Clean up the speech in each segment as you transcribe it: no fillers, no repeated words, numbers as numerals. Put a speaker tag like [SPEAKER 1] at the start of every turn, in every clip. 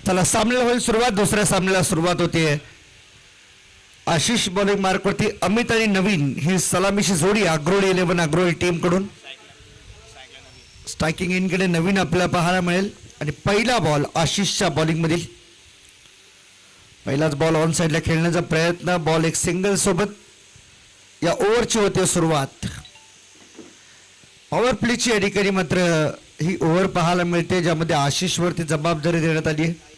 [SPEAKER 1] चला सामन्याला होईल सुरुवात. दुसऱ्या सामन्याला सुरुवात होते. आशिष बॉलिंग मार्कवरती अमित आणि नवीन ही सलामीची जोडी अग्रोळी 11 अग्रोळी टीम कडून. स्ट्रायकिंग इनकडे नवीन आपल्याला पाहायला मिळेल आणि पहिला बॉल आशिषच्या बॉलिंग मधील. पहिलाच बॉल ऑन साइडला खेळण्याचा प्रयत्न. बॉल एक सिंगल सोबत या ओव्हरची होते सुरुवात. पॉवर प्लेची या ठिकाणी मात्र ही ओव्हर पाहायला मिळते ज्यामध्ये आशिष वरती जबाबदारी देण्यात आली आहे.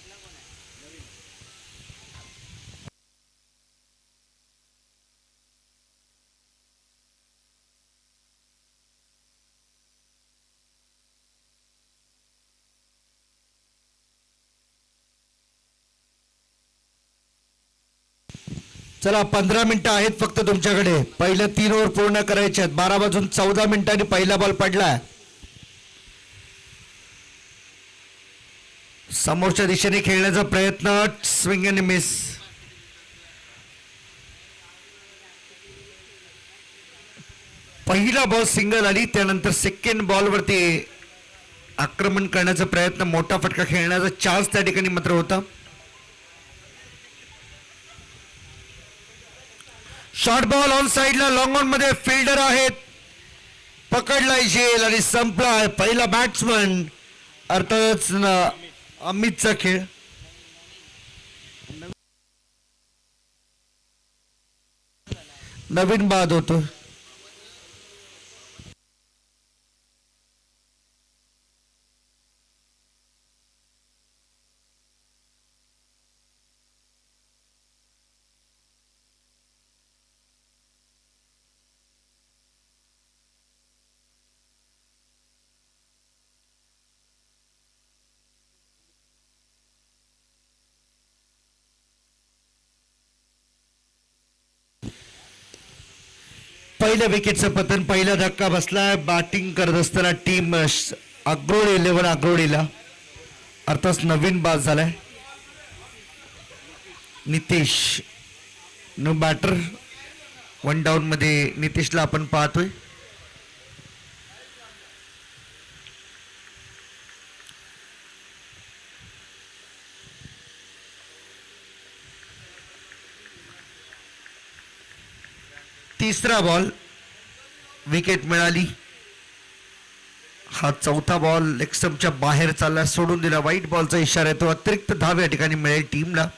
[SPEAKER 1] चला 15 मिनिटं आहेत फक्त तुमच्याकडे. पहिल्या 3 ओव्हर पूर्ण करायचे आहेत. 12 वाजून 14 मिनिटांनी पहिला बॉल पडलाय. समोरच्या दिशेने खेळण्याचा प्रयत्न. स्विंग आणि मिस. पहिला बॉल सिंगल आली. त्यानंतर सेकंड बॉलवरती आक्रमण करण्याचा प्रयत्न. मोठा फटका खेळण्याचा चान्स त्या ठिकाणी मात्र होता. शॉर्ट बॉल ऑन साइडला लॉंग ऑन मध्ये फिल्डर आहेत. पकडलाय झेल आणि संपलाय. पहिला बॅट्समन अर्थातच अमितचा खेळ. नवीन बाद होतो. पहिल्या विकेटचं पतन. पहिला धक्का बसला. बॅटिंग करत असताना टीम अग्रोळी 11 अग्रोळीला अर्थात नवीन बाद झालाय. Nitish no batter. 1 डाऊन मध्ये नितीशला आपण पाहतोय. तिसरा बॉल विकेट मिळाली. हा चौथा बॉल लेग स्टंपच्या बाहेर चालला. सोडून दिला. व्हाईट बॉलचा इशारा येतो. अतिरिक्त धावे या ठिकाणी मिळेल टीमला.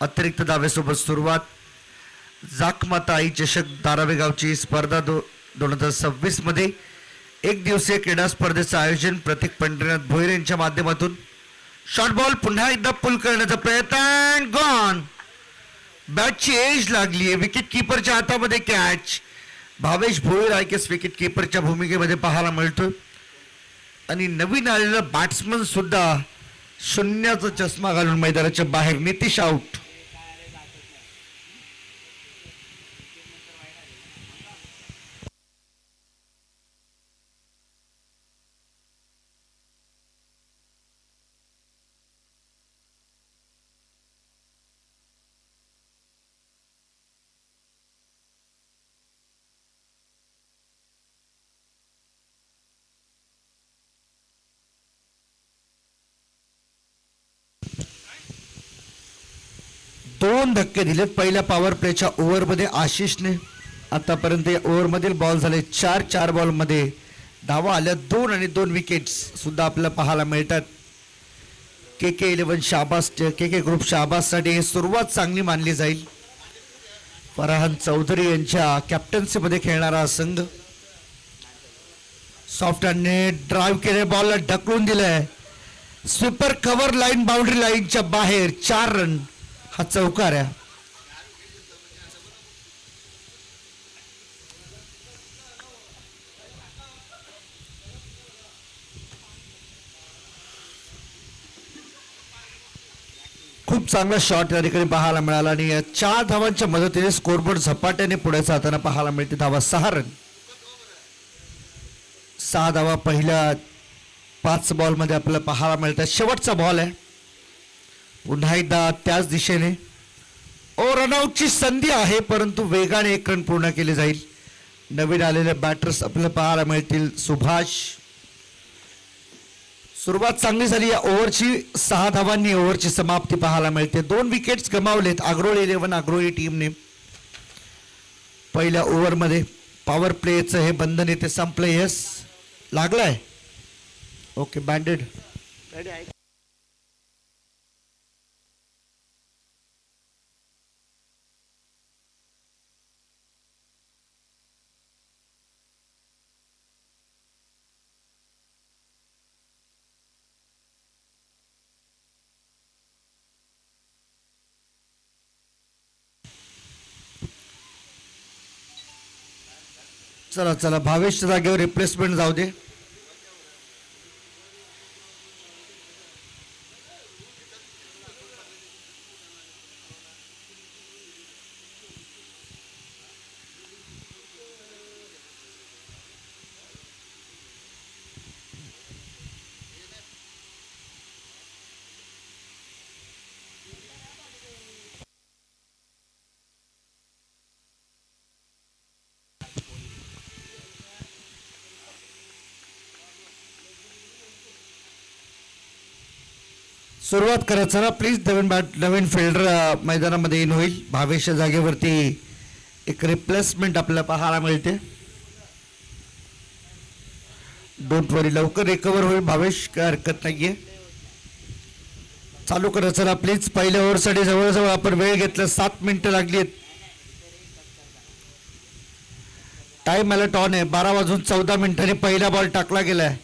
[SPEAKER 1] अतिरिक्त धावेसोबत सुरुवात. जाकमाता आई चषक धारावी गावची स्पर्धा 2026 मध्ये एक दिवसीय क्रीडा स्पर्धेचं आयोजन प्रतीक पंढरीनाथ भोईर यांच्या माध्यमातून. शॉर्ट बॉल पुन्हा एकदा पुल करण्याचा प्रयत्न. गॉन. बॅटची एज लागली आहे. विकेट किपरच्या हातामध्ये कॅच. भावेश भोईर आयकेस विकेट किपरच्या भूमिकेमध्ये पाहायला मिळतो आणि नवीन आलेला बॅट्समन सुद्धा शून्याचा चष्मा घालून मैदानाच्या बाहेर. नितीश आउट. दोन धक्के दिलेत पहिल्या पॉवर प्लेच्या ओव्हरमध्ये. आशिषने आतापर्यंत या ओव्हरमधील बॉल झाले 4 बॉलमध्ये धावा आल्या 2 आणि 2 विकेट्स सुद्धा आपल्याला पाहायला मिळतात. KK 11 शाबास. KK ग्रुप शाबाससाठी सुरुवात चांगली मानली जाईल. फरहान चौधरी यांच्या कॅप्टन्सीमध्ये खेळणारा हा संघ. सॉफ्ट हँडने ड्राईव्ह केले. बॉलला ढकलून दिलंय. स्वीपर कव्हर लाईन बाउंड्री लाईनच्या बाहेर. 4 रन हा चौकार आहे. खूप चांगला शॉट या ठिकाणी पाहायला मिळाला आणि 4 धावांच्या मदतीने स्कोरबोर्ड झपाट्याने पुढे जाताना पाहायला मिळते. धावा 6 रन. 6 धावा पहिल्या 5 बॉलमध्ये आपल्याला पाहायला मिळतात. शेवटचा बॉल आहे. पुन्हा एकदा त्याच दिशेने. रनआउटची संधी आहे परंतु वेगाने 1 रन पूर्ण केले जाईल. नवीन आलेले बॅटर्स आपल्याला पाहायला मिळतील. सुरुवात चांगली झाली. या ओव्हरची 6 धावांनी ओव्हरची समाप्ती पाहायला मिळते. 2 विकेट्स गमावलेत आग्रोळी 11 आग्रोळी टीमने. पहिल्या ओव्हरमध्ये पॉवर प्लेचं हे बंधन इथे संपलं. यस लागलाय. Okay banded. चला चला भावेशच्या जागेवर रिप्लेसमेंट जाऊ दे. सुरुवात करा चला प्लीज. नवीन फिल्डर मैदानामध्ये इन होईल. भावेशच्या जागेवरती एक रिप्लेसमेंट आपल्याला पाहायला मिळते. डोंट वरी लवकर रिकवर होईल भावेश, काय हरकत नाहीये. चालू करा चला प्लीज. पहिल्या ओव्हरसाठी जवळजवळ आपण वेळ घेतला. 7 मिनिटं लागली आहेत. टाइम अलर्ट ऑन आहे. 12 वाजून 14 मिनिटांनी पहिला बॉल टाकला गेलाय.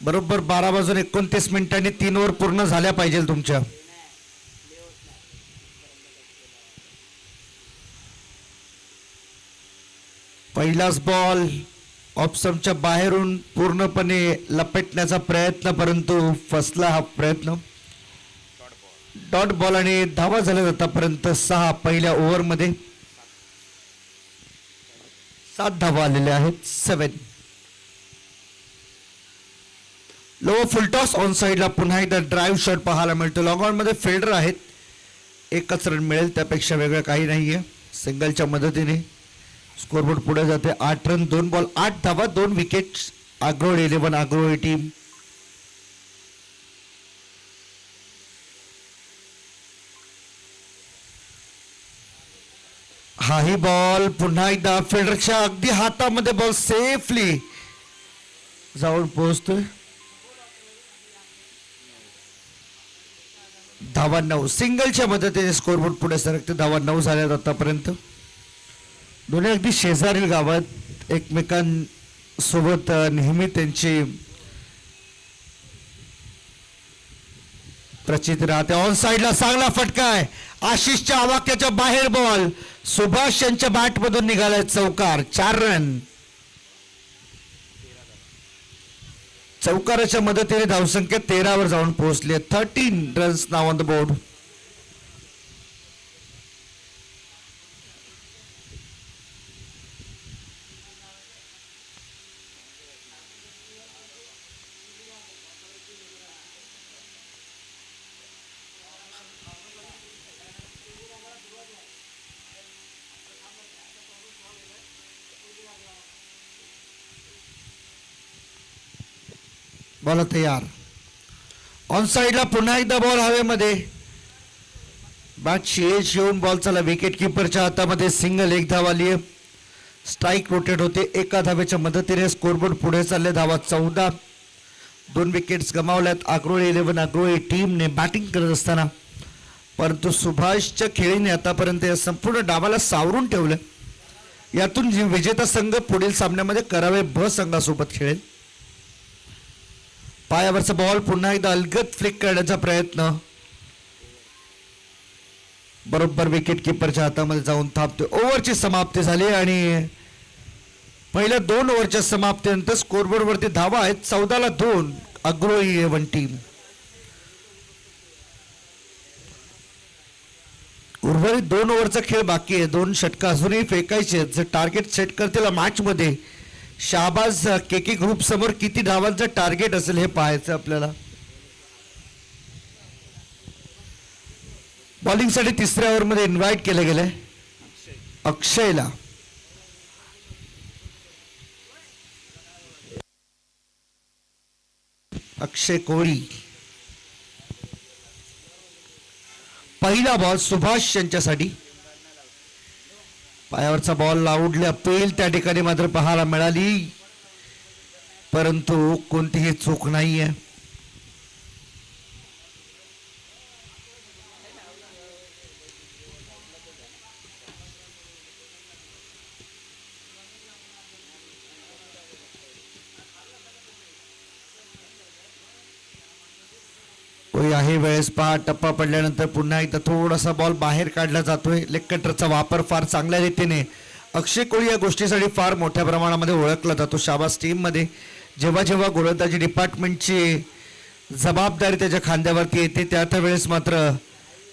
[SPEAKER 1] बरोबर 12 वाजून 29 मिनिटांनी 3 ओव्हर पूर्ण झाल्या पाहिजे तुमच्या. पहिलाच बॉल ऑप्शनच्या बाहेरून पूर्णपणे लपेटण्याचा प्रयत्न, परंतु फसला हा प्रयत्न. डॉट बॉल आणि धावा झाल्या आतापर्यंत 6. पहिल्या ओव्हरमध्ये 7 धावा आलेल्या आहेत. 7. लो फुलटॉस ऑन साईडला पुन्हा एकदा ड्राईव्ह शॉट पाहायला मिळतो. लॉंग ऑन मध्ये फिल्डर आहेत. 1च रन मिळेल, त्यापेक्षा वेगळं काही नाहीये. सिंगलच्या मदतीने स्कोरबोर्ड पुढे जाते. 8 रन 2 बॉल 8 धावा 2 विकेट्स. आग्रोळी 11 आग्रोळी टीम. हाही बॉल पुन्हा एकदा फिल्डरच्या अगदी हातामध्ये बॉल सेफली जाऊन पोहोचतोय. धावा 9. सिंगलच्या मदतीने स्कोरबोर्ड पुढे सरकते. धावा 9 झाल्यात आतापर्यंत. दोन्ही अगदी शेजारील गावात एकमेकांसोबत नेहमी त्यांची प्रचिती राहते. ऑन साईडला चांगला फटका आहे. आशिषच्या आवाक्याच्या बाहेर बॉल. सुभाष यांच्या बॅट मधून निघालाय चौकार. 4 रन. चौकाराच्या मदतीने धावसंख्या 13 वर जाऊन पोहोचली. 13 runs now on the board. Ball तयार. ऑन साईडला पुन्हा एकदा बॉल हवेमध्ये. बॅट शेज येऊन बॉल चला. विकेट किपरच्या हातामध्ये सिंगल. 1 धाव आली. स्ट्राईक रोटेट होते. 1 धावेच्या मदतीने स्कोरबोर्ड पुढे चालले. धावा 14. 2 विकेट्स गमावल्यात आग्रोळी 11 आग्रोळी टीमने बॅटिंग करत असताना, परंतु सुभाषच्या खेळीने आतापर्यंत या संपूर्ण डावाला सावरून ठेवलं. यातून विजेता संघ पुढील सामन्यामध्ये करावे ब संघासोबत खेळेल. पायावरचा बॉल पुन्हा एकदा अलगद फ्लिक करण्याचा प्रयत्न. बरोबर विकेट किपरच्या हातामध्ये जाऊन थांबतो. ओव्हरची समाप्ती झाली आणि पहिल्या 2 ओव्हरच्या समाप्तीनंतर स्कोरबोर्ड वरती धावा आहेत 14ला 2 आग्रोळी 11 टीम. उर्वरित 2 ओव्हरचा खेळ बाकी आहे. 2 षटका अजूनही फेकायचे. जर टार्गेट सेट करतील मॅच मध्ये शाहबाज केके ग्रुप समोर किती धावांचं टार्गेट असेल हे पाहायचं आपल्याला. बॉलिंग साठी 3ऱ्या ओव्हरमध्ये इन्व्हाइट केलं गेलंय अक्षयला. अक्षय कोळी. पहिला बॉल सुभाष यांच्यासाठी. पायावरचा बॉल आउटला पेल त्या ठिकाणी मात्र पाहायला मिळाली, परंतु कोणतीही चूक नाहीये. काही वेळेस पहा टप्पा पडल्यानंतर पुन्हा एकदा थोडासा बॉल बाहेर काढला जातोय. लेग कटरचा वापर फार चांगल्या रीतीने अक्षय कोळी या गोष्टीसाठी फार मोठ्या प्रमाणामध्ये ओळखला जातो. शाबास टीम मध्ये जेव्हा जेव्हा गोलंदाजी डिपार्टमेंटची जबाबदारी त्याच्या खांद्यावरती येते त्या वेळेस मात्र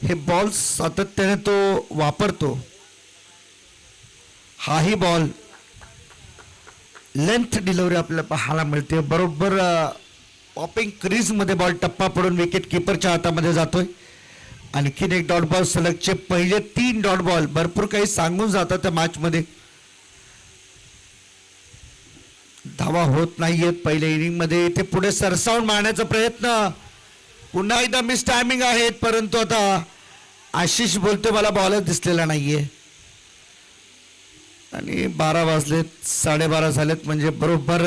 [SPEAKER 1] हे बॉल सातत्याने तो वापरतो. हाही बॉल लेंथ डिलिव्हरी आपल्याला पाहायला मिळते. बरोबर पॉपिंग क्रीज मध्ये बॉल टप्पा पडून विकेट किपरच्या हातामध्ये जातोय. आणखीन एक डॉट बॉल. सलगचे पहिले 3 डॉट बॉल भरपूर काही सांगून जातात त्या मॅच मध्ये. धावा होत नाहीयेत पहिल्या इनिंग मध्ये. इथे पुढे सरसावून मारण्याचा प्रयत्न. पुन्हा एकदा मिस टायमिंग आहेत, परंतु आता आशिष बोलतोय मला बॉलच दिसलेला नाहीये. आणि 12 वाजलेत, 12:30 झालेत म्हणजे बरोबर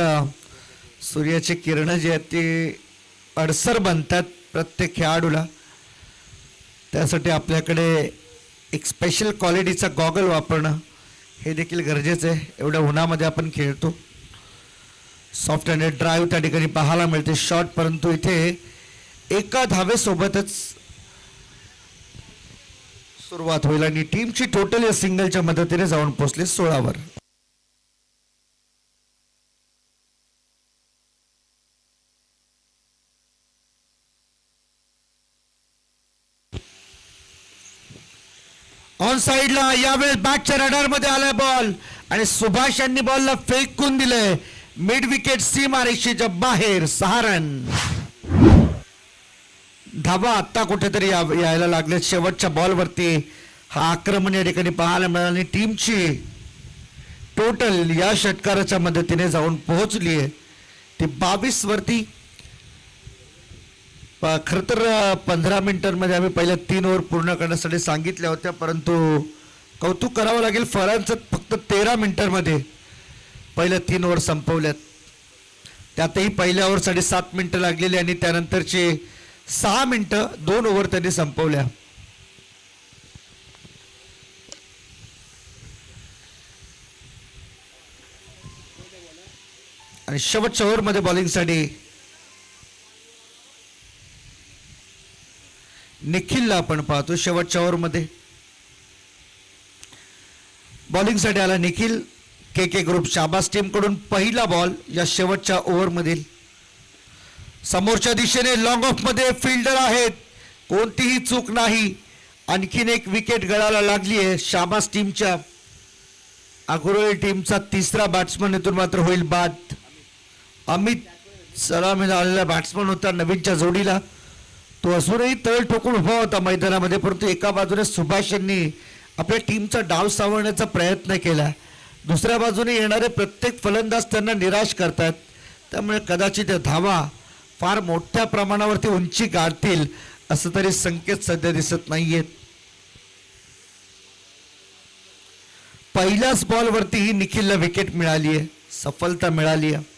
[SPEAKER 1] सूर्याची किरण जी आहेत ती अडसर बनतात प्रत्येक खेळाडूला. त्यासाठी आपल्याकडे एक स्पेशल क्वालिटीचा गॉगल वापरणं हे देखील गरजेचं आहे. एवढ्या उन्हामध्ये आपण खेळतो. सॉफ्ट हँडेड ड्राईव्ह त्या ठिकाणी पाहायला मिळते शॉट, परंतु इथे एका धावेसोबतच सुरुवात होईल आणि टीमची टोटल या सिंगलच्या मदतीने जाऊन पोहोचले 16 वर. ऑन साइडला यावेळेस बॅटच्या रडार मध्ये आलाय बॉल आणि सुभाष यांनी बॉलला फेकून दिलंय मिड विकेट सीमारेषेच्या बाहेर. 6 रन. धावा आता कुठेतरी यायला लागले शेवटच्या बॉलवरती. हा आक्रमण या ठिकाणी पाहायला मिळाले. टीमची टोटल या षटकाराच्या मदतीने जाऊन पोहोचली आहे ती 22 वरती. खर तर 15 मिनिटांमध्ये आम्ही पहिल्या 3 ओव्हर पूर्ण करण्यासाठी सांगितल्या होत्या, परंतु कौतुक करावं लागेल फरांचं फक्त 13 मिनिटांमध्ये पहिल्या 3 ओव्हर संपवल्यात. त्यातही पहिल्या ओव्हरसाठी 7 मिनिटं लागलेली आणि त्यानंतरचे 6 मिनिटं 2 ओव्हर त्यांनी संपवल्या. आणि शेवटच्या ओव्हरमध्ये बॉलिंगसाठी निखिलला आपण पाहतो. शेवटच्या ओव्हरमध्ये बॉलिंगसाठी आला निखिल. के ग्रुप शाबास टीम कडून पहिला बॉल या शेवटच्या ओव्हर मधील. समोरच्या दिशेने लॉंग ऑफ मध्ये फिल्डर आहेत, कोणतीही चूक नाही. आणखीन एक विकेट गळाला लागली आहे शाबास टीमच्या. अग्रोळी टीमचा तिसरा बॅट्समन इथून मात्र होईल बाद. अमित सलामीला आलेला बॅट्समन होता नवीनच्या जोडीला. तो असूनही तळ ठोकून उभा होता मैदानामध्ये, परंतु एका बाजूने सुभाष यांनी आपल्या टीमचा डाव सावरण्याचा प्रयत्न केला. दुसऱ्या बाजूने येणारे प्रत्येक फलंदाज त्यांना निराश करतात. त्यामुळे कदाचित धावा फार मोठ्या प्रमाणावरती उंची गाठतील असं तरी संकेत सध्या दिसत नाहीयेत. पहिल्याच बॉलवरती निखिलला विकेट मिळाली आहे, सफलता मिळाली आहे.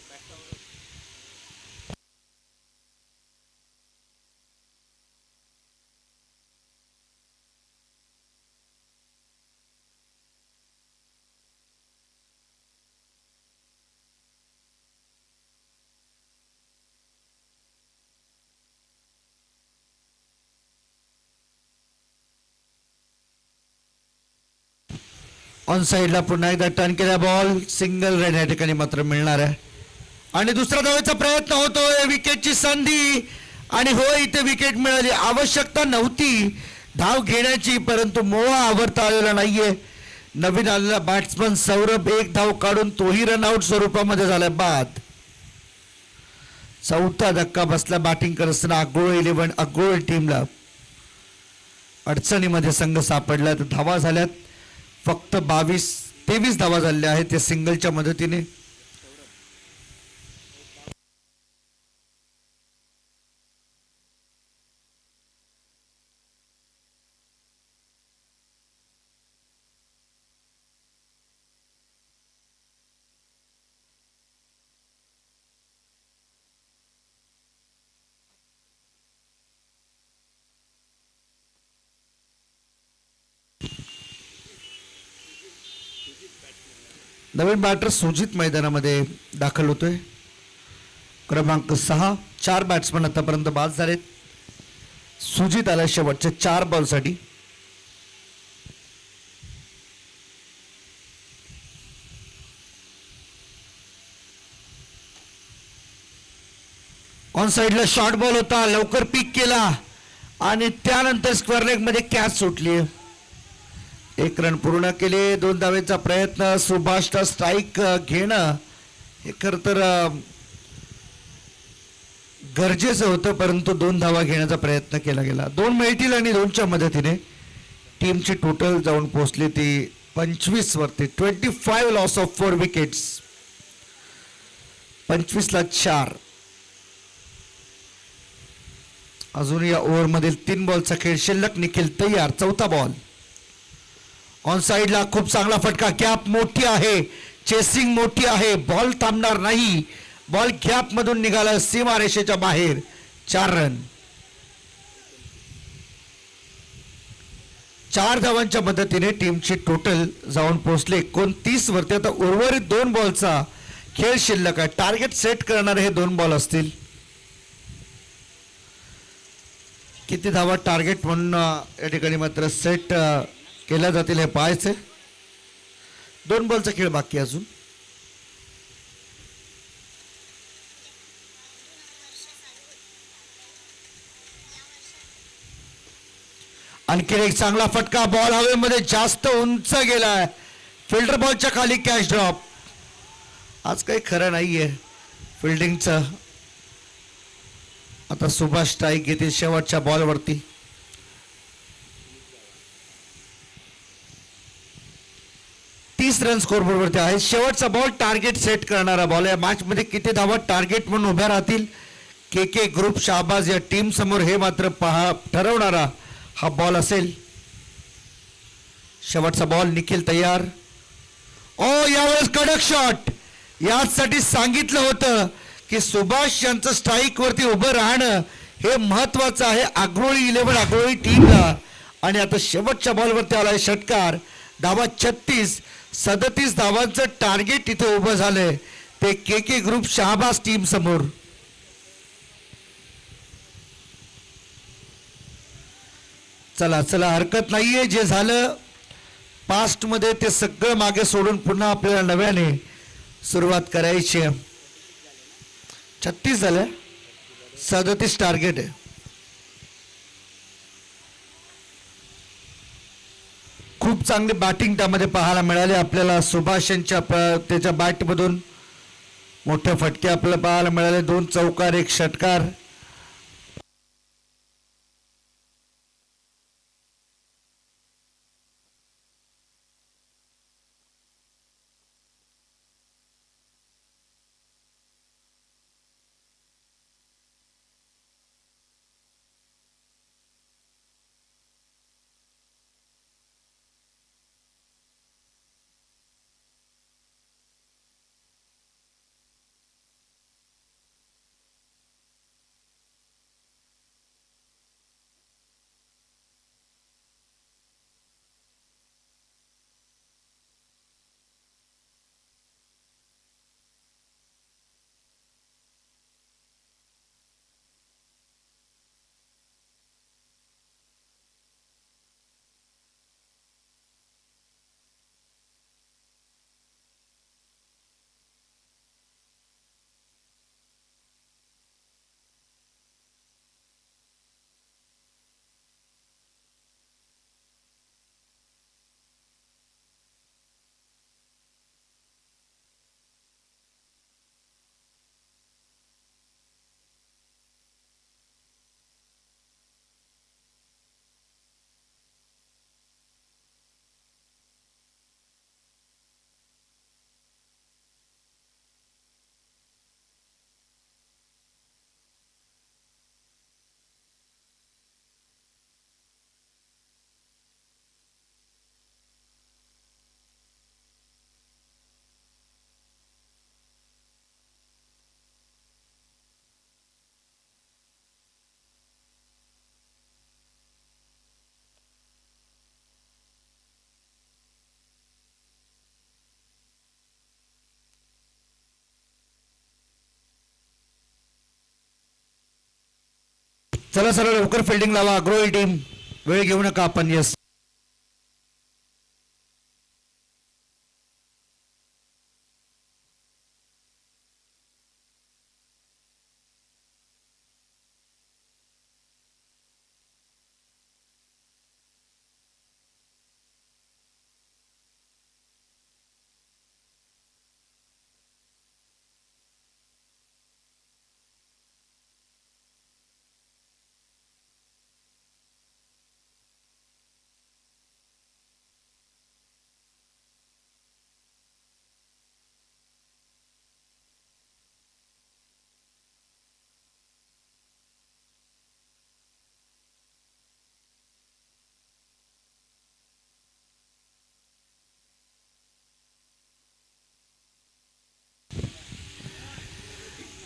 [SPEAKER 1] ऑन साइडला पुन्हा एकदा टर्न केला बॉल. सिंगल रन या ठिकाणी मात्र मिळणार आहे आणि दुसरा धावेचा प्रयत्न होतोय. विकेटची संधी आणि हो इथे विकेट मिळाली. आवश्यकता नव्हती धाव घेण्याची, परंतु मोह आवरता आलेला नाहीये. नवीन आलेला बॅट्समन सौरभ एक धाव काढून तोही रनआउट स्वरूपामध्ये झालाय बाद. चौथा धक्का बसला बॅटिंग करत असताना अग्रोळ टीमला. अडचणीमध्ये संघ सापडला. तर धावा झाल्यात फक्त 23 धावा झालेल्या आहेत त्या सिंगलच्या मदतीने. नवीन बॅटर सुजित मैदानामध्ये दाखल होतोय. क्रमांक 6. 4 बॅट्समन आतापर्यंत बाद झालेत. सुजित आला शेवटच्या 4 बॉलसाठी. ऑन साइडला शॉर्ट बॉल होता, लवकर पिक केला आणि त्यानंतर स्क्वेअर लेग मध्ये कॅच सुटली. 1 रन पूर्ण केले. 2 धावेचा प्रयत्न. सुभाषचा स्ट्राईक घेणं हे खरं तर गरजेचं होतं, परंतु 2 धावा घेण्याचा प्रयत्न केला गेला. 2 मिळतील आणि 2च्या मदतीने टीमची टोटल जाऊन पोहोचली ती 25 वरती. 25 लॉस ऑफ 4 विकेट्स. 25ला 4. अजून या ओव्हरमधील 3 बॉलचा खेळ शिल्लक. निखिल तयार. 4था बॉल. ऑन साइडला खूप चांगला फटका. गॅप मोठी आहे, चेसिंग मोठी आहे, बॉल थांबणार नाही. बॉल गॅप मधून निघाला सीमारेषेच्या बाहेर. 4 रन. 4 धावांच्या मदतीने टीमची टोटल जाऊन पोहोचले 29 वरती. आता उर्वरित 2 बॉलचा खेळ शिल्लक आहे. टार्गेट सेट करणारे हे 2 बॉल असतील. किती धावा टार्गेट म्हणून या ठिकाणी मात्र सेट केल्या जातील हे पाहायचे. 2 बॉलचा खेळ बाकी अजून. आणखी एक चांगला फटका. बॉल हवेमध्ये जास्त उंच गेलाय. फिल्डर बॉलच्या खाली कॅच ड्रॉप. आज काही खरं नाहीये फिल्डिंगचं. आता सुभाष स्ट्राईक घेतील शेवटच्या बॉलवरती. रन स्कोरबोर्डवरती आहे. शेवटचा बॉल टार्गेट सेट करणारा बॉल. या मॅच मध्ये किती धावा टार्गेट म्हणून उभ्या राहतील के के ग्रुप शाहबाज या टीम समोर हे मात्र ठरवणारा हा बॉल असेल. शेवटचा बॉल. निखिल तयार. यावेळेस कडक शॉट. यासाठी सांगितलं होतं की सुभाष यांचं स्ट्राईक वरती उभं राहणं हे महत्वाचं आहे आग्रोळी 11 आग्रोळी टीमला. आणि आता शेवटच्या बॉलवरती आलाय षटकार. धावा 37 धावांचं टार्गेट इथे उभं झालंय ते के के ग्रुप शाहबाज टीम समोर. चला चला हरकत नाहीये. जे झालं पास्ट मध्ये ते सगळं मागे सोडून पुन्हा आपल्याला नव्याने सुरुवात करायची. 36 झालं. 37 टार्गेट आहे. खूप चांगली बॅटिंग त्यामध्ये पाहायला मिळाली आपल्याला. सुभाष यांच्या त्याच्या बॅटमधून मोठे फटके आपल्याला पाहायला मिळाले. 2 चौकार 1 षटकार. चला सरळ लवकर फिल्डिंग लावा अग्रोही टीम, वेळ घेऊ नका आपण. यस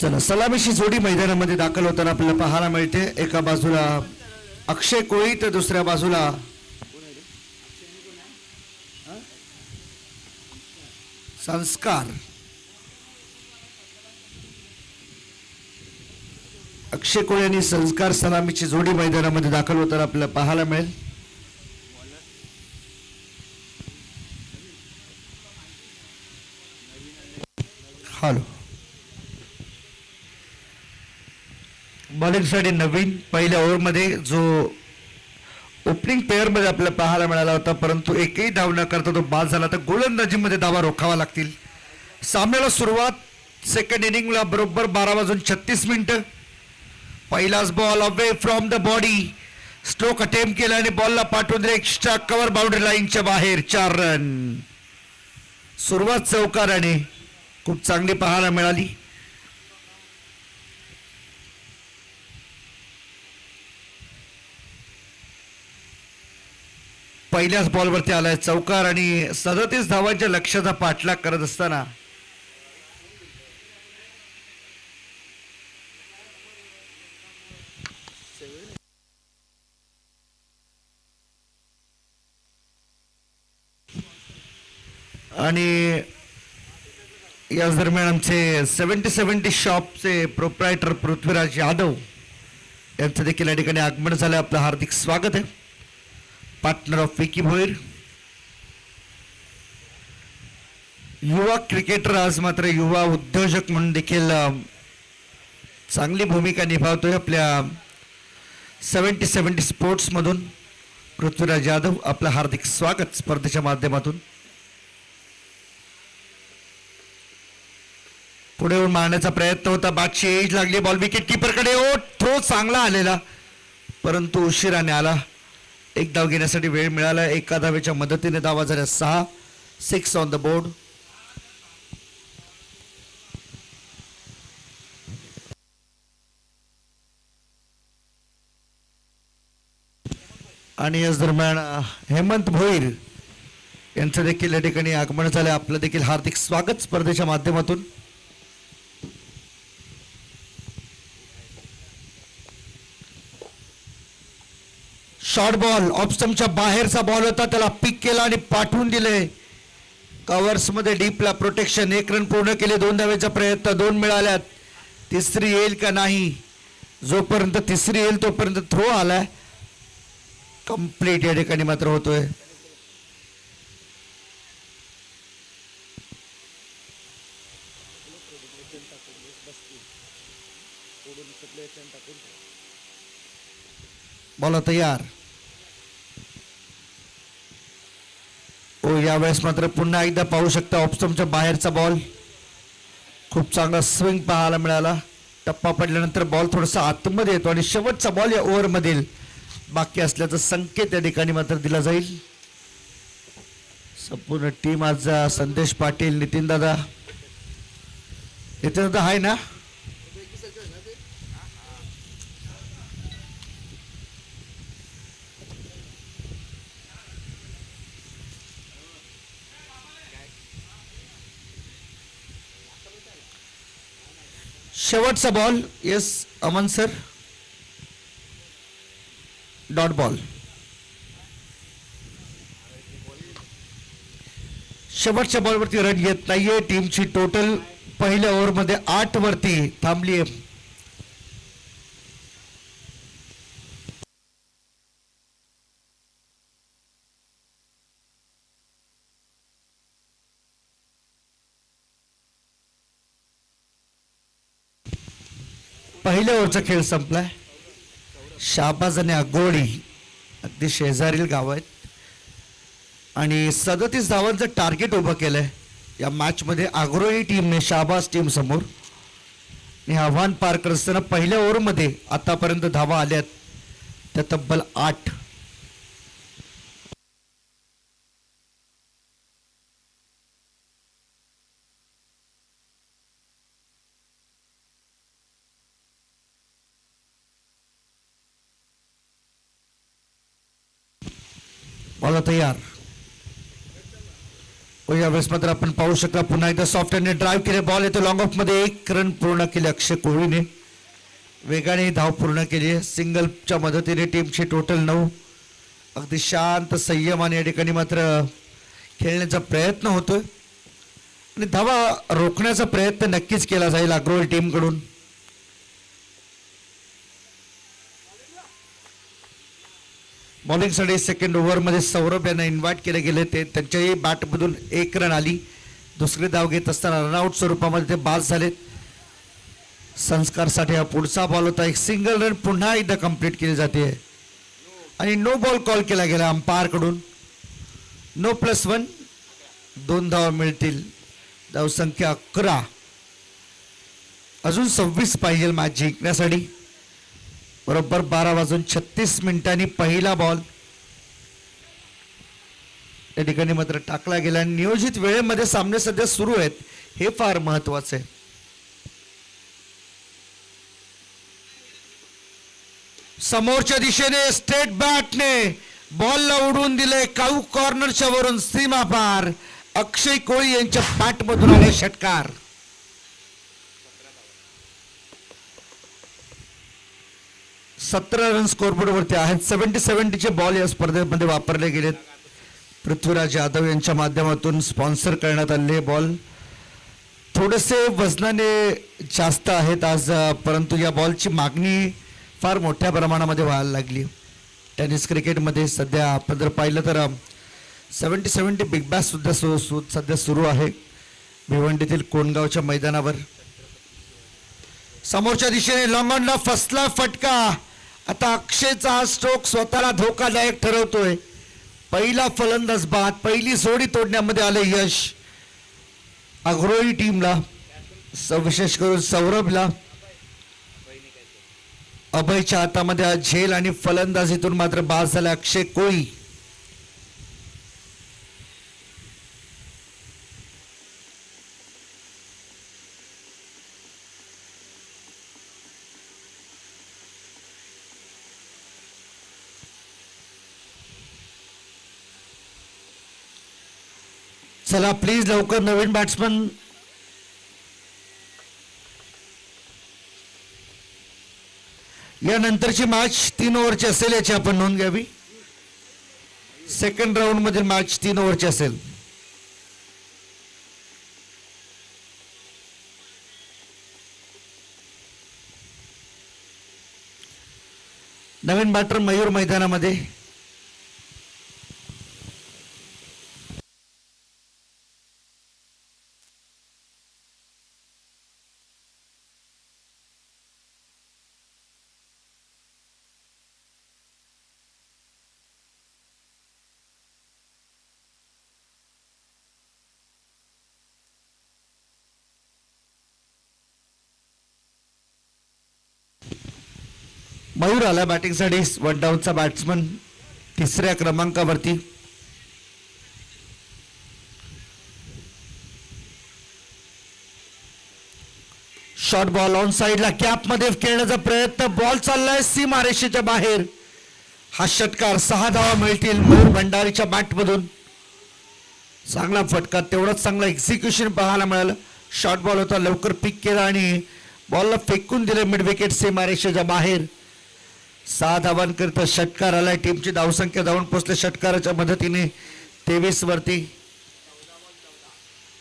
[SPEAKER 1] चला सलामीची जोडी मैदानामध्ये दाखल होताना आपल्याला पाहायला मिळते. एका बाजूला अक्षय कोळी तर दुसऱ्या बाजूला संस्कार. अक्षय कोळी आणि संस्कार सलामीची जोडी मैदानामध्ये दाखल होताना आपल्याला पाहायला मिळेल. हॅलो बॉलिंगसाठी नवीन पहिल्या ओव्हरमध्ये जो ओपनिंग पेअरमध्ये आपल्याला पाहायला मिळाला होता, परंतु एकही धाव न करता तो बाद झाला. तर गोलंदाजीमध्ये धावा रोखावा लागतील. सामन्याला सुरुवात सेकंड इनिंगला बरोबर 12:36. पहिलाच ball away from the body, stroke attempt केला आणि बॉलला पाठवून दिले एक्स्ट्रा कव्हर बाउंड्री लाईनच्या बाहेर. 4 रन. सुरुवात चौकाराने खूप चांगली पाहायला मिळाली. पहिल्याच बॉलवरती आलाय चौकार आणि 37 धावांच्या लक्ष्याचा पाठलाग करत असताना आणि याच दरम्यान आमचे 70 शॉपचे प्रोप्रायटर पृथ्वीराज यादव यांचं देखील या ठिकाणी आगमन झालं. आपलं हार्दिक स्वागत आहे. पार्टनर ऑफ विकी भोईर, युवा क्रिकेटर, आज मात्र युवा उद्योजक म्हणून देखील चांगली भूमिका निभावतोय आपल्या 70 स्पोर्ट्स मधून. पृथ्वीराज यादव आपलं हार्दिक स्वागत स्पर्धेच्या माध्यमातून. पुढे येऊन मारण्याचा प्रयत्न होता, बादशी एज लागली, बॉल विकेट कीपरकडे. थ्रो चांगला आलेला परंतु उशिराने आला. एक धाव घेण्यासाठी वेळ मिळाला. एका धावेच्या मदतीने धावा झाल्या 6 ऑन द बोर्ड. आणि याच दरम्यान हेमंत भोईर यांचं देखील या ठिकाणी आगमन झालं. आपलं देखील हार्दिक स्वागत स्पर्धेच्या माध्यमातून. शॉर्ट बॉल ऑफ स्टंपच्या बाहेरचा बॉल होता, त्याला पिक केला आणि पाठवून दिले कव्हर्स मध्ये डीपला. प्रोटेक्शन. 1 रन पूर्ण केले. 2 धावेचा प्रयत्न, 2 मिळाल्यात. तिसरी येईल का नाही, जोपर्यंत तिसरी येईल तोपर्यंत थ्रो आलाय. कंप्लीट या ठिकाणी मात्र होतोय. बॉल तयार. यावेळेस मात्र पुन्हा एकदा पाहू शकता ऑफस्टंपच्या बाहेरचा बॉल. खूप चांगला स्विंग पाहायला मिळाला. टप्पा पडल्यानंतर बॉल थोडासा आतमध्ये येतो आणि शेवटचा बॉल या ओव्हर मधील बाकी असल्याचा संकेत या ठिकाणी मात्र दिला जाईल. संपूर्ण टीम आज संदेश पाटील, नितीन दादा आहे ना. शेवटचा ball. Yes Aman sir. Dot ball. शेवटच्या बॉलवरती रन येत नाहीये. टीमची टोटल पहिल्या ओव्हरमध्ये 8 वरती थांबली आहे. पहिल्या ओव्हरचा खेळ संपलाय. शाहबाज आणि आगोडी अगदी शेजारील गाव आहेत आणि 37 धावांचं टार्गेट उभं केलंय या मॅचमध्ये आग्रोही टीमने शाहबाज टीम समोर. हे आव्हान पार करत असताना पहिल्या ओव्हरमध्ये आतापर्यंत धावा आल्यात त्या तब्बल 8. बॉल तयार. यावेळेस मात्र आपण पाहू शकता पुन्हा एकदा सॉफ्ट हँडने ड्राईव्ह केले. बॉल येतो लॉंग ऑफ मध्ये. 1 रन पूर्ण केले अक्षय कोहलीने. वेगाने धाव पूर्ण केली. सिंगलच्या मदतीने टीमची टोटल 9. अगदी शांत संयमाने या ठिकाणी मात्र खेळण्याचा प्रयत्न होतोय आणि धावा रोखण्याचा प्रयत्न नक्कीच केला जाईल अग्रोल टीमकडून. बॉलिंगसाठी सेकंड ओव्हरमध्ये सौरभ यांना इन्व्हाइट केले गेले. ते त्यांच्याही बॅटमधून 1 रन आली. दुसरी धाव घेत असताना रनआउट स्वरूपामध्ये ते बाद झालेत. संस्कारसाठी हा पुढचा बॉल होता. एक सिंगल रन पुन्हा एकदा कंप्लीट केली जाते आणि नो बॉल कॉल केला गेला अंपायर कडून. नो +1. 2 धावा मिळतील. धावसंख्या 11. अजून 26 पाहिजे मॅच जिंकण्यासाठी. बरोबर 12:36 पहिला बॉल या ठिकाणी मात्र टाकला गेला. नियोजित वेळेमध्ये सामने सध्या सुरू आहेत हे फार महत्वाचे. समोरच्या दिशेने स्ट्रेट बॅटने बॉलला उडवून दिले. काऊ कॉर्नरच्या वरून सीमा पार. अक्षय कोळी यांच्या बॅटमधून आले षटकार. 17 रन स्कोरबोर्ड वरती आहेत. 70-70 बॉल या स्पर्धेमध्ये वापरले गेलेत. पृथ्वीराज यादव यांच्या माध्यमातून स्पॉन्सर करण्यात आलेले बॉल थोडेसे वजनाने जास्त आहेत आज, परंतु या बॉलची मागणी फार मोठ्या प्रमाणामध्ये व्हायला लागली. टेनिस क्रिकेटमध्ये सध्या आपण जर पाहिलं तर 70-70 बिग बॅश सुद्धा सध्या सुरू आहे भिवंडीतील कोणगावच्या मैदानावर. समोरच्या दिशेने लॉंग ऑनला फसला फटका. आता अक्षयचा स्ट्रोक स्वतःला धोकादायक ठरवतोय. पहिला फलंदाज बाद. पहिली जोडी तोडण्यामध्ये आले यश अग्रोही टीमला, विशेष करून सौरभला. अभयच्या हातामध्ये आज झेल आणि फलंदाजीतून मात्र बाद झाला अक्षय कोळी. चला प्लीज लवकर नवीन बॅट्समन. यानंतरची मॅच 3 ओव्हरची असेल याची आपण नोंद घ्यावी. सेकंड राऊंड मधील मॅच 3 ओव्हरची असेल. नवीन बॅटर मयूर मैदानामध्ये. मयूर आला बॅटिंगसाठी. 1 डाऊनचा बॅट्समन 3ऱ्या क्रमांकावरती. शॉर्ट बॉल ऑन साइडला गॅप मध्ये खेळण्याचा प्रयत्न. बॉल चाललाय सीमारेषेच्या बाहेर. हा षटकार. 6 धावा मिळतील मयूर भंडारीच्या बॅटमधून. चांगला फटका. तेवढाच चांगला एक्झिक्युशन पाहायला मिळालं. शॉर्ट बॉल होता. लवकर पिक केला आणि बॉलला फेकून दिले मिड विकेट सीमारेषेच्या बाहेर. 6 धावांकरिता षटकार आलाय. टीमची धावसंख्या धावून पोहोचले षटकाराच्या मदतीने 23 वरती.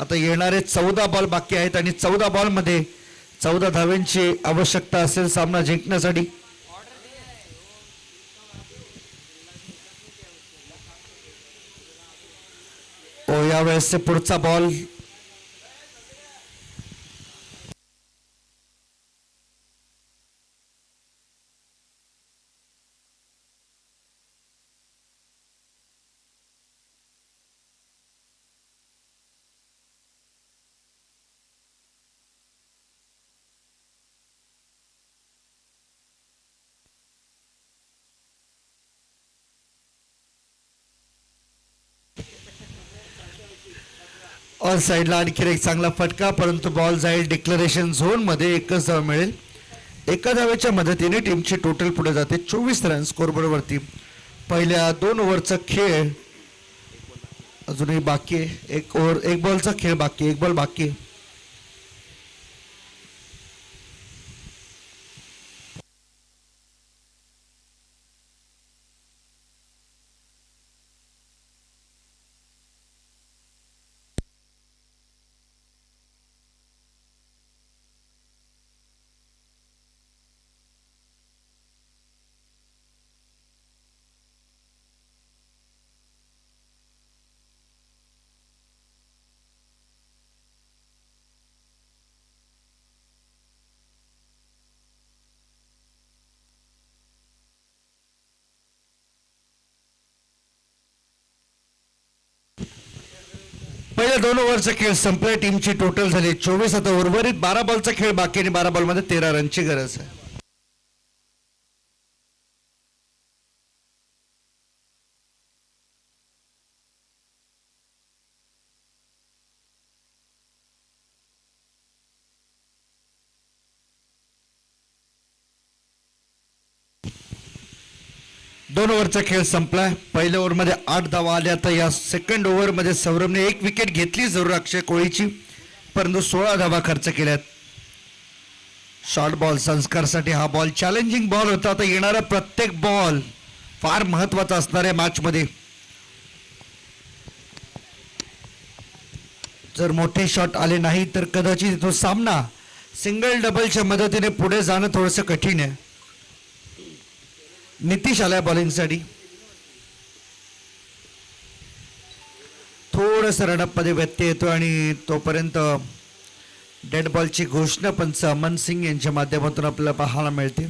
[SPEAKER 1] आता येणारे 14 बॉल बाकी आहेत आणि 14 बॉल मध्ये 14 धावांची आवश्यकता असेल सामना जिंकण्यासाठी. यावेळेस पुढचा बॉल ऑन साईडला आणखी एक चांगला फटका, परंतु बॉल जाईल डिक्लरेशन झोन मध्ये. एकच धाव मिळेल. एका धावेच्या मदतीने टीमची टोटल पुढे जाते 24 रन स्कोरबोर्डवरती. पहिल्या 2 ओव्हरचा खेळ अजूनही बाकी आहे. एक बॉलचा खेळ बाकी, एक बॉल बाकी आहे. पहिल्या 2 ओव्हरचा खेळ संपला. टीमची टोटल झाली 24. आता उर्वरित 12 बॉलचा खेळ बाकी आणि 12 बॉलमध्ये 13 रनची गरज आहे. दोन ओव्हरचा खेळ संपला. पहिल्या ओव्हरमध्ये 8 धावा आल्या. आता या सेकंड ओव्हरमध्ये सौरभने 1 विकेट घेतली जरूर अक्षय कोळीची, परंतु 16 धावा खर्च केल्यात. शॉर्ट बॉल संस्कारसाठी हा बॉल चॅलेंजिंग बॉल होता. आता येणारा प्रत्येक बॉल फार महत्वाचा असणार आहे मॅचमध्ये. जर मोठे शॉट आले नाही तर कदाचित तो सामना सिंगल डबलच्या मदतीने पुढे जाणं थोडंसं कठीण आहे. नितीश आलाय बॉलिंगसाठी. थोडस रनअप मध्ये व्यत्यय येतो आणि तोपर्यंत डेड बॉलची घोषणा पंच अमन सिंग यांच्या माध्यमातून आपल्याला पाहायला मिळते.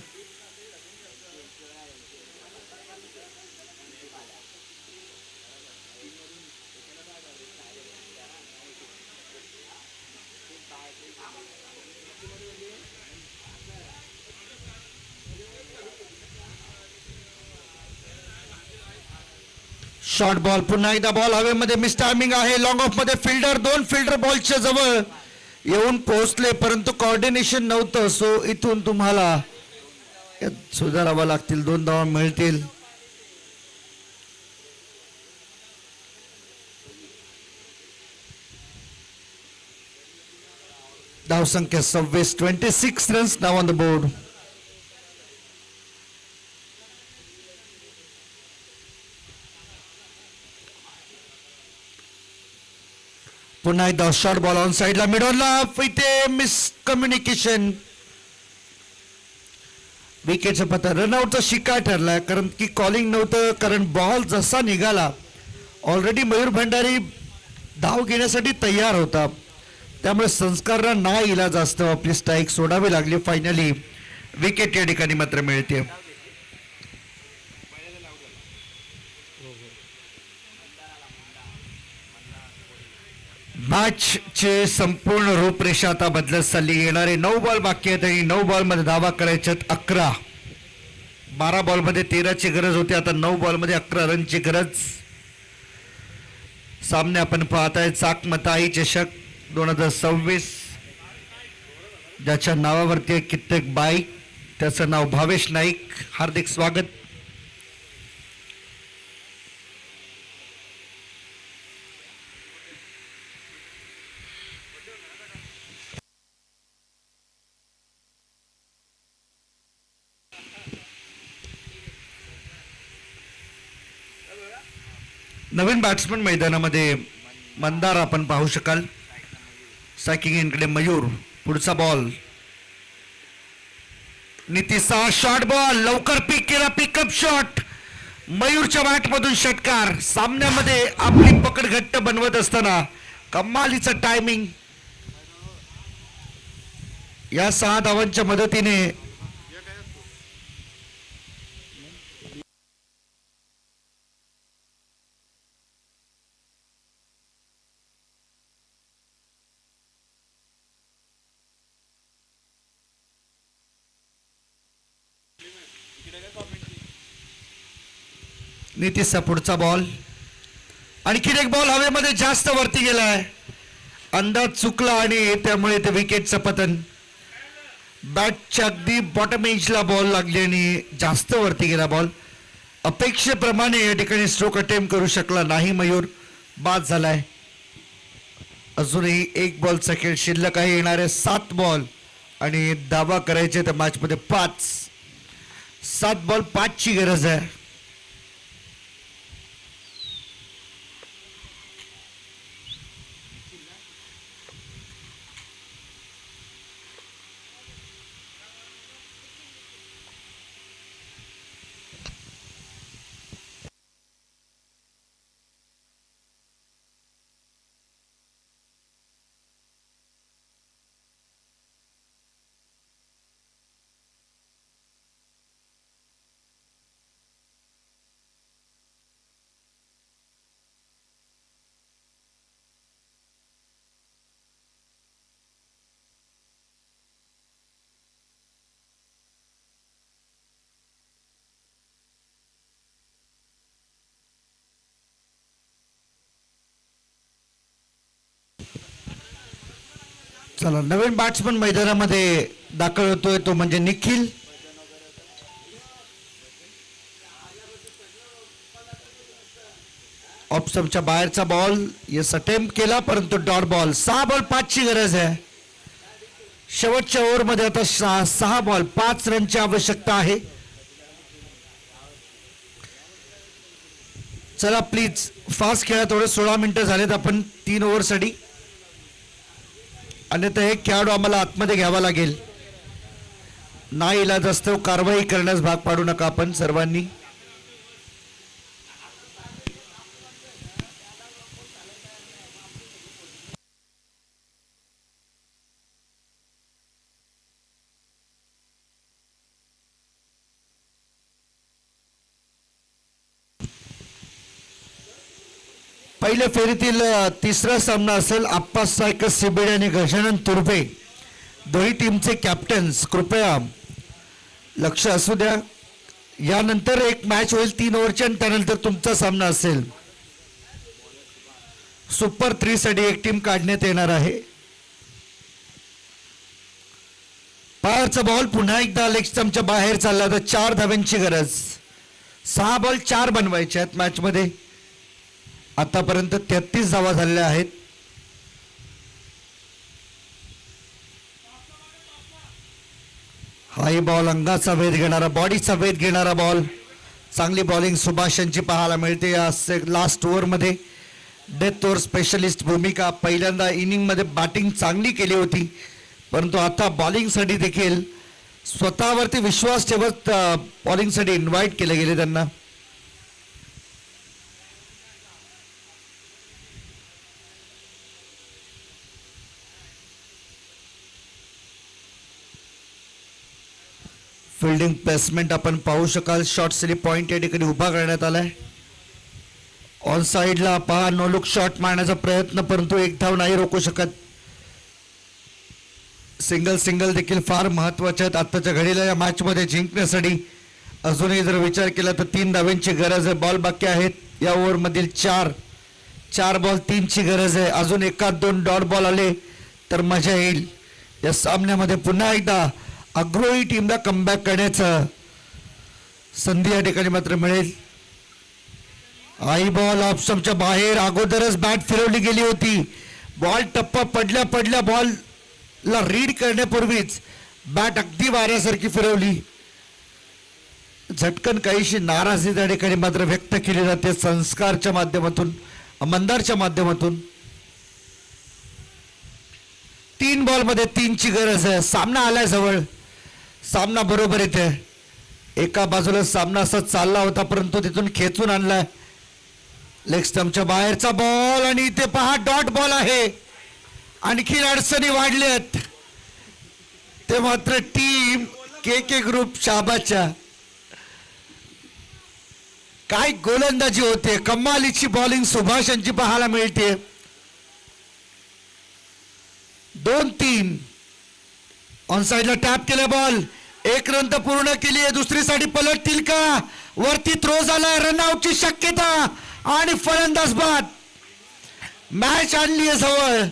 [SPEAKER 1] शॉर्ट बॉल, पुन्हा एकदा बॉल हवेमध्ये मिस टायमिंग आहे. लॉंग ऑफ मध्ये फिल्डर, 2 फिल्डर बॉलच्या जवळ येऊन पोहोचले, परंतु कोऑर्डिनेशन नव्हतं. सो इथून तुम्हाला सुधारावं लागतील. 2 धावा मिळतील. धावसंख्या 26, 26 runs now on the board. पुन्हा एकदा शॉर्ट बॉल ऑन साइडला मिडॉनला. इथे मिस कम्युनिकेशन. विकेटचा पत्ता रनआउटचा शिकार ठरला, कारण की कॉलिंग नव्हतं. कारण बॉल जसा निघाला ऑलरेडी मयूर भंडारी धाव घेण्यासाठी तयार होता, त्यामुळे संस्कारांना ना इलाज असतो आपली स्ट्राईक सोडावी लागली. फायनली विकेट या ठिकाणी मात्र मिळते. मॅचचे संपूर्ण रूपरेषा आता बदलत चालली. येणारे 9 बॉल बाकी आहेत आणि 9 बॉल मध्ये धावा करायच्यात 11. 12 बॉल मध्ये 13ची गरज होती. आता 9 बॉल मध्ये 11 रनची गरज. सामने आपण पाहताय चाकमताई चषक 2026, ज्याच्या नावावरती कित्येक बाईक. त्याचं नाव भावेश नाईक. हार्दिक स्वागत. नवीन बॅट्समन मैदानामध्ये मंदार आपण पाहू शकाल. सॅकिंग इनकडे मयूर. पुढचा बॉल नितीशचा शॉर्ट बॉल लवकर पिक केला. पिकअप शॉट मयूरच्या बॅटमधून षटकार. सामन्यामध्ये आपली पकड घट्ट बनवत असताना कमालीचं टायमिंग. या 6 धावांच्या मदतीने नितीशचा पुढचा बॉल. आणखीन एक बॉल हवेमध्ये जास्त वरती गेलाय. अंदाज चुकला आणि त्यामुळे ते विकेटचं पतन. बॅटच्या अगदी बॉटम एजला बॉल लागली आणि जास्त वरती गेला बॉल. अपेक्षेप्रमाणे या ठिकाणी स्ट्रोक अटेम्प्ट करू शकला नाही मयूर, बाद झालाय. अजूनही एक बॉलचा खेळ शिल्लक आहे. येणारे 7 बॉल आणि दावा करायचे त्या मॅच मध्ये 5. 7 बॉल 5 ची गरज आहे. चला, नवीन बॅट्समन मैदानामध्ये दाखल होतोय, तो म्हणजे निखिल. ऑप्शनच्या बाहेरचा बॉल यस अटेम्प्ट केला, परंतु डॉट बॉल. 6 बॉल 5 ची गरज आहे. शेवटच्या ओव्हरमध्ये आता 6 बॉल 5 रनची आवश्यकता आहे. चला प्लीज फास्ट खेळा, थोडे 16 मिनिटं झालेत. आपण 3 ओव्हरसाठी, अन्यथा एक खेळाडू आम्हाला आतमध्ये घ्यावा लागेल. नाईलाज असतो, कारवाई करण्यास भाग पाडू नका आपण सर्वांनी. पहिल्या फेरीतील तिसरा सामना असेल. आप्पासाहेब सिबेड आणि गजानन तुर्भे दोन्ही टीमचे कॅप्टन्स, कृपया लक्ष असू द्या. यानंतर एक मॅच होईल 3 ओव्हरची आणि त्यानंतर तुमचा सामना असेल. सुपर 3 साठी एक टीम काढण्यात येणार आहे. बाहेरचा बॉल पुन्हा एकदा लेग स्टंपच्या बाहेर चालला तर 4 धाव्यांची गरज. 6 बॉल 4 बनवायचे आहेत मॅच मध्ये. आतापर्यंत 33 धावा झालेल्या आहेत. हाही बॉल अंगाचा वेध घेणारा, बॉडीचा वेध घेणारा बॉल. चांगली बॉलिंग सुभाषांची पाहायला मिळते या लास्ट ओव्हर मध्ये. डेथ ओव्हर स्पेशलिस्ट भूमिका. पहिल्यांदा इनिंग मध्ये बॅटिंग चांगली केली होती, परंतु आता बॉलिंग साठी देखील स्वतःवरती विश्वास ठेवत बॉलिंग साठी इन्व्हाइट केले गेले त्यांना. फिल्डिंग प्लेसमेंट आपण पाहू शकाल. शॉर्ट स्लिप पॉइंट या ठिकाणी उभा करण्यात आलाय. ऑन साइडला पहा, नो लुक शॉट मारण्याचा प्रयत्न, परंतु एक धाव नाही रोखू शकत. सिंगल देखील फार महत्वाचे आहेत आताच्या घडीला या मॅच मध्ये जिंकण्यासाठी. अजूनही जर विचार केला तर 3 धाव्यांची गरज आहे. बॉल बाकी आहेत या ओव्हर मधील 4 बॉल 3 ची गरज आहे. अजून 1-2 डॉट बॉल आले तर मजा येईल. या सामन्यामध्ये पुन्हा एकदा अग्रोही टीमला कमबॅक करण्याचं संधी या ठिकाणी मात्र मिळेल. आई बॉल ऑप्शनच्या बाहेर, अगोदरच बॅट फिरवली गेली होती. बॉल टप्पा पडल्या बॉलला रीड करण्यापूर्वीच बॅट अगदी वाऱ्यासारखी फिरवली. झटकन काहीशी नाराजी त्या ठिकाणी मात्र व्यक्त केली जाते संस्कारच्या माध्यमातून, मंदारच्या माध्यमातून. 3 बॉल मध्ये 3 ची गरज आहे. सामना आलाय जवळ, सामना बरोबर येते. एका बाजूला सामना असा चालला होता, परंतु तिथून खेचून आणलाय. लेग स्टंपच्या बाहेरचा बॉल आणि इथे पहा डॉट बॉल आहे. आणखी अडचणी वाढल्यात. ते मात्र टीम के ग्रुप शाबाच्या. काय गोलंदाजी होते, कमालीची बॉलिंग सुभाषांची पाहायला मिळते. 2-3 ऑन साइडला टॅप केला बॉल. 1 रन तर पूर्ण केली आहे. दुसरी साठी पलटतील का? वरती थ्रो झालाय, रनआउटची शक्यता आणि फलंदाज बाद. मॅच आणली आहे जवळ.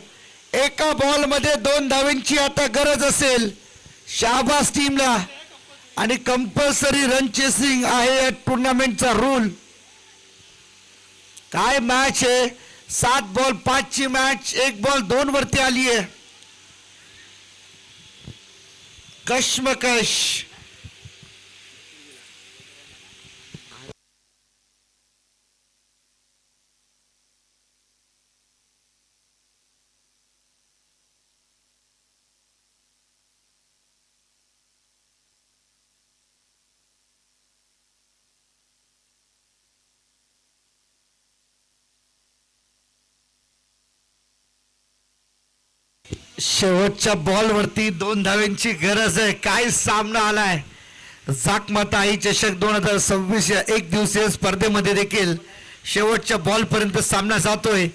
[SPEAKER 1] एका बॉल मध्ये 2 धावांची आता गरज असेल शाहबाज टीमला आणि कंपल्सरी रन चेसिंग आहे या टुर्नामेंटचा रूल. काय मॅच आहे, 7 बॉल 5 ची मॅच, 1 बॉल 2 वरती आली आहे. कश्मकश. शेवटच्या बॉलवरती 2 धावांची गरज आहे. काय सामना आलाय. जाकमाता आई चषक 2026 या 1 दिवसीय स्पर्धेमध्ये देखील शेवटच्या बॉल पर्यंत सामना जातोय.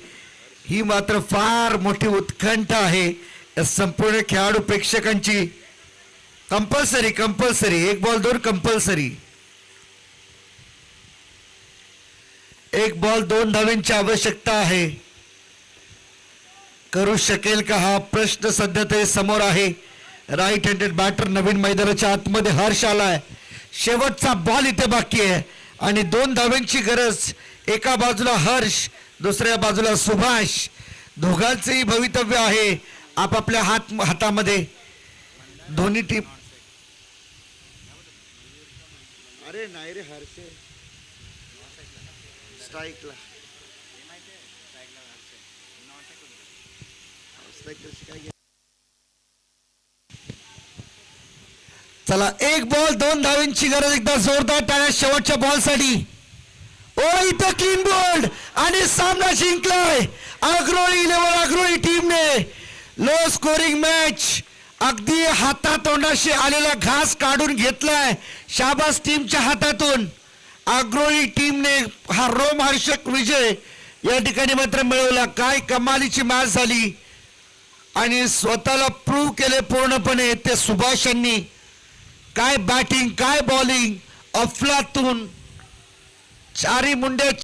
[SPEAKER 1] ही मात्र फार मोठी उत्कंठा आहे या संपूर्ण खेळाडू प्रेक्षकांची. Compulsory 1 ball 2 compulsory. 1 बॉल 2 धावांची आवश्यकता आहे. करू शकेल का हा प्रश्न सध्या तरी समोर आहे. राईट हँडेड बॅटर नवीन मैदानाच्या आतमध्ये हर्ष आलाय. शेवटचा बॉल इथे बाकी आहे आणि 2 धावांची गरज. एका बाजूला हर्ष, दुसऱ्या बाजूला सुभाष. दोघांचेही भवितव्य आहे आपापल्या हातामध्ये. दोन्ही टीम. अरे नाही रे हर्ष स्ट्राईकला. चला 1 बॉल 2 धावांची गरज. एकदा जोरदार टाळ्या शेवटच्या बॉल साठी. ओ इथं क्लीन बोल्ड आणि सामना जिंकलाय अग्रोळी लेवल अग्रोळी टीमने. Low scoring match. अगदी हातातोंडाशी आलेला घास काढून घेतलाय शाहबाज टीमच्या हातातून. अग्रोळी टीमने हा रोमहर्षक विजय या ठिकाणी मात्र मिळवला. काय कमालीची मॅच झाली आणि स्वतःला प्रूव्ह केले पूर्णपणे ते सुभाषांनी. काय बॅटिंग, काय बॉलिंग, अफलातून. चारी मुंड्या